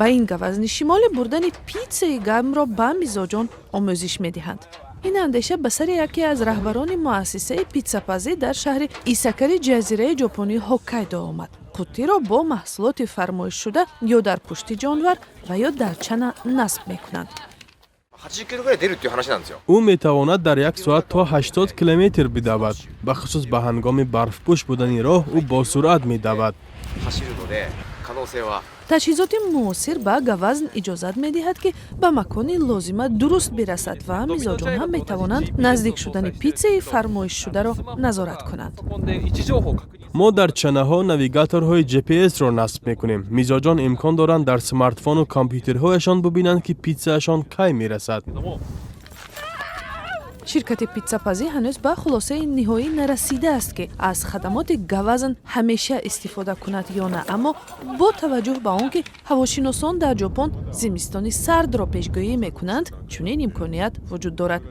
ба ин гавазни шимолӣ бурдани питсаи гармро ба мизоҷон омӯзиш медиҳанд. ин андеша ба сари яке аз раҳбарони муассисаи питсапазӣ дар шаҳри Исакари ҷазираи ҷопонии Ҳоккайдо омад. қуттиро бо маҳсулоти фармоишшуда ё дар пушти ҷонвар ва ё дар чана насб мекунанд. 80キロぐらい出るっていう話なんですよ。 ӯ метавонад дар як соат то 80 километр бидавад. бахусус ба ҳангоми барфпӯш будани роҳ ӯ босуръат медавад. 走るので可能性は таҷҳизоти муосир ба гавазн иҷозат медиҳад ки ба макони лозима дуруст бирасад ва мизоҷон ҳам метавонанд наздик шудани питсаи фармоишшударо назорат кунанд. мо дар чанаҳо навигаторҳои GPS-ро насб мекунем. мизоҷон имкон доранд дар смартфону компютерҳояшон бубинанд ки питсаашон кай мерасад. ширкати питсапазӣ ҳанӯз ба хулосаи ниҳоӣ нарасидааст ки аз хадамоти гавазн ҳамеша истифода кунад ё на, аммо бо таваҷҷӯҳ ба он ки ҳавошиносон дар ҷопон зимистони сардро пешгоӣ мекунанд, чунин имконият вуҷуд дорад.